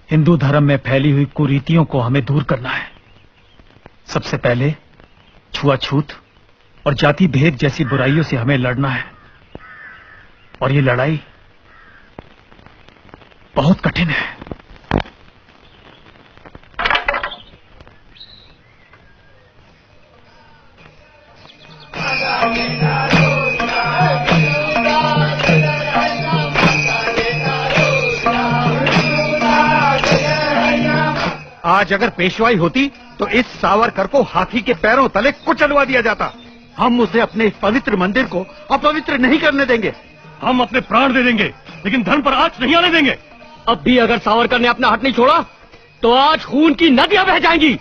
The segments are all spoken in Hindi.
हिंदू धर्म में फैली हुई कुरीतियों को हमें दूर करना है। सबसे पहले छुआछूत और जाति भेद जैसी बुराइयों से हमें लड़ना है, और ये लड़ाई बहुत कठिन है। आज अगर पेशवाई होती तो इस सावरकर को हाथी के पैरों तले कुचलवा दिया जाता। हम उसे अपने इस पवित्र मंदिर को अपवित्र नहीं करने देंगे। हम अपने प्राण दे देंगे, लेकिन धर्म पर आंच नहीं आने देंगे। अब भी अगर सावरकर ने अपना हाथ नहीं छोड़ा तो आज खून की नदियां बह जाएंगी।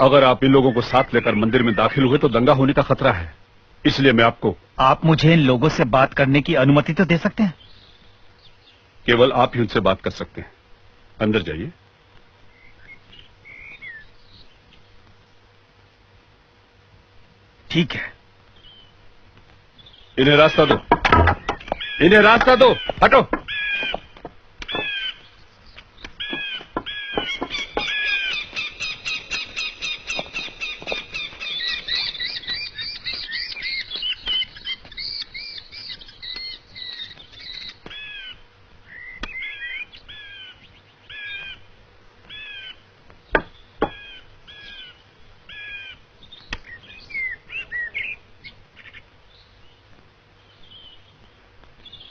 अगर आप इन लोगों को साथ लेकर मंदिर में दाखिल हुए तो दंगा होने का खतरा है, इसलिए मैं आपको। आप मुझे इन लोगों से बात करने की अनुमति तो दे सकते हैं? केवल आप ही उनसे बात कर सकते हैं। अंदर जाइए। ठीक है। इन्हें रास्ता दो, इन्हें रास्ता दो, हटो।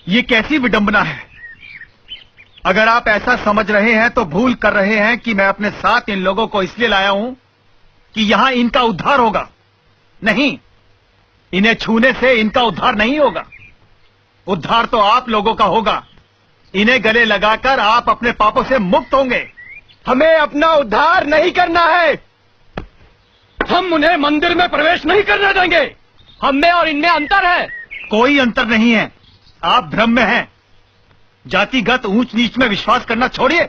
ये कैसी विडंबना है? अगर आप ऐसा समझ रहे हैं तो भूल कर रहे हैं कि मैं अपने साथ इन लोगों को इसलिए लाया हूं कि यहां इनका उद्धार होगा। नहीं, इन्हें छूने से इनका उद्धार नहीं होगा। उद्धार तो आप लोगों का होगा। इन्हें गले लगाकर आप अपने पापों से मुक्त होंगे। हमें अपना उद्धार नहीं करना है। हम उन्हें मंदिर में प्रवेश नहीं करने देंगे। हम में और इनमें अंतर है। कोई अंतर नहीं है। आप भ्रम में हैं। जातिगत ऊंच नीच में विश्वास करना छोड़िए।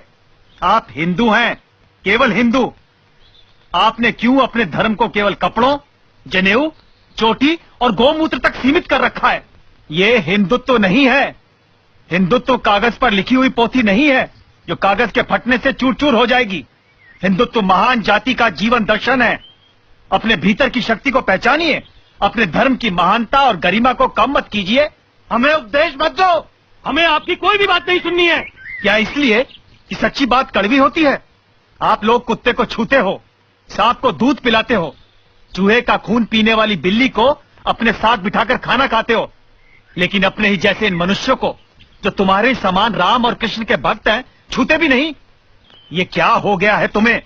आप हिंदू हैं, केवल हिंदू। आपने क्यों अपने धर्म को केवल कपड़ों, जनेऊ, चोटी और गौमूत्र तक सीमित कर रखा है? ये हिंदुत्व नहीं है। हिंदुत्व कागज पर लिखी हुई पोथी नहीं है जो कागज के फटने से चूर चूर हो जाएगी। हिंदुत्व महान जाति का जीवन दर्शन है। अपने भीतर की शक्ति को पहचानिए। अपने धर्म की महानता और गरिमा को कम मत कीजिए। हमें उपदेश मत दो। हमें आपकी कोई भी बात नहीं सुननी है। क्या इसलिए कि सच्ची बात कड़वी होती है? आप लोग कुत्ते को छूते हो, सांप को दूध पिलाते हो, चूहे का खून पीने वाली बिल्ली को अपने साथ बिठाकर खाना खाते हो, लेकिन अपने ही जैसे इन मनुष्यों को जो तुम्हारे समान राम और कृष्ण के भक्त हैं छूते भी नहीं। ये क्या हो गया है तुम्हें?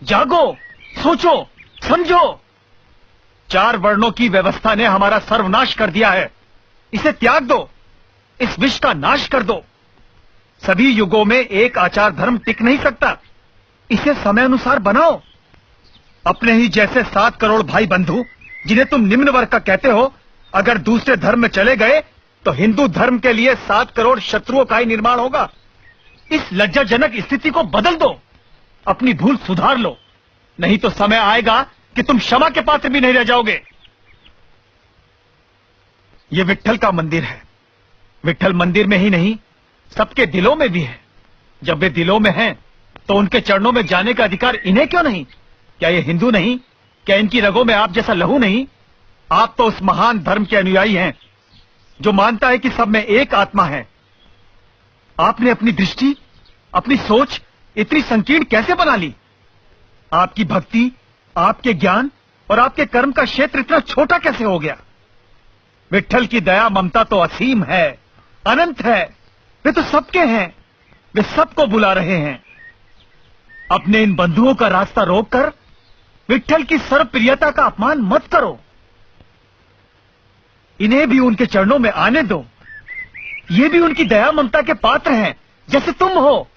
जागो, सोचो, समझो। 4 वर्णों की व्यवस्था ने हमारा सर्वनाश कर दिया है। इसे त्याग दो, इस विष का नाश कर दो। सभी युगों में एक आचार धर्म टिक नहीं सकता। इसे समय अनुसार बनाओ। अपने ही जैसे 7 करोड़ भाई बंधु जिन्हें तुम निम्न वर्ग का कहते हो, अगर दूसरे धर्म में चले गए तो हिंदू धर्म के लिए 7 करोड़ शत्रुओं का ही निर्माण होगा। इस लज्जाजनक स्थिति को बदल दो। अपनी भूल सुधार लो, नहीं तो समय आएगा कि तुम क्षमा के पात्र भी नहीं रह जाओगे। ये विट्ठल का मंदिर है। विट्ठल मंदिर में ही नहीं, सबके दिलों में भी है। जब वे दिलों में हैं, तो उनके चरणों में जाने का अधिकार इन्हें क्यों नहीं? क्या ये हिंदू नहीं? क्या इनकी रगों में आप जैसा लहू नहीं? आप तो उस महान धर्म के अनुयायी हैं जो मानता है कि सब में एक आत्मा है। आपने अपनी दृष्टि, अपनी सोच इतनी संकीर्ण कैसे बना ली? आपकी भक्ति, आपके ज्ञान और आपके कर्म का क्षेत्र इतना छोटा कैसे हो गया? विट्ठल की दया ममता तो असीम है, अनंत है। वे तो सबके हैं, वे सबको बुला रहे हैं। अपने इन बंधुओं का रास्ता रोककर विट्ठल की सर्वप्रियता का अपमान मत करो। इन्हें भी उनके चरणों में आने दो। ये भी उनकी दया ममता के पात्र हैं, जैसे तुम हो।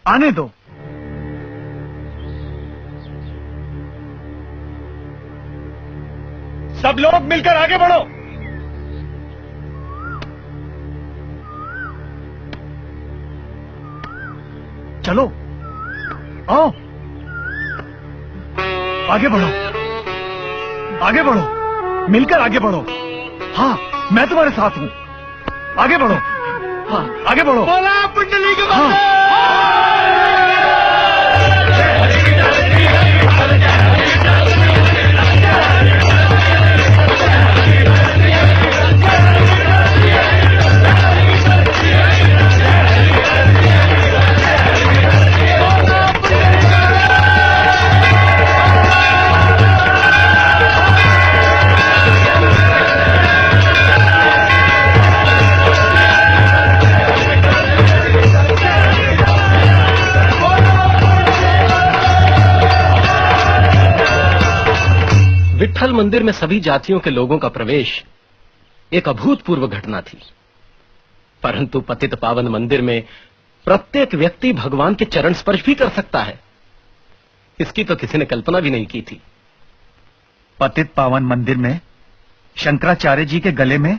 आने दो। सब लोग मिलकर आगे बढ़ो। चलो, आओ, आगे बढ़ो, आगे बढ़ो, मिलकर आगे बढ़ो। हाँ, मैं तुम्हारे साथ हूं। आगे बढ़ो। हाँ, आगे बढ़ो। बोला पुंडली के विट्ठल मंदिर में सभी जातियों के लोगों का प्रवेश एक अभूतपूर्व घटना थी, परंतु पतित पावन मंदिर में प्रत्येक व्यक्ति भगवान के चरण स्पर्श भी कर सकता है, इसकी तो किसी ने कल्पना भी नहीं की थी। पतित पावन मंदिर में शंकराचार्य जी के गले में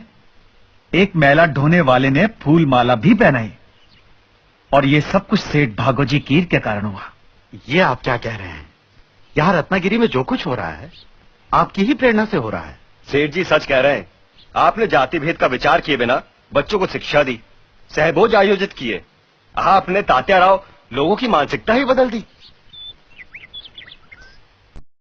एक मैला ढोने वाले ने फूल माला भी पहनाई, और ये सब कुछ सेठ भागोजी कीर के कारण हुआ। ये आप क्या कह रहे हैं? यहाँ रत्नागिरी में जो कुछ हो रहा है आपकी ही प्रेरणा से हो रहा है। सेठ जी सच कह रहे हैं। आपने जाति भेद का विचार किए बिना बच्चों को शिक्षा दी, सहभोज आयोजित किए। आपने तात्या राव लोगों की मानसिकता ही बदल दी।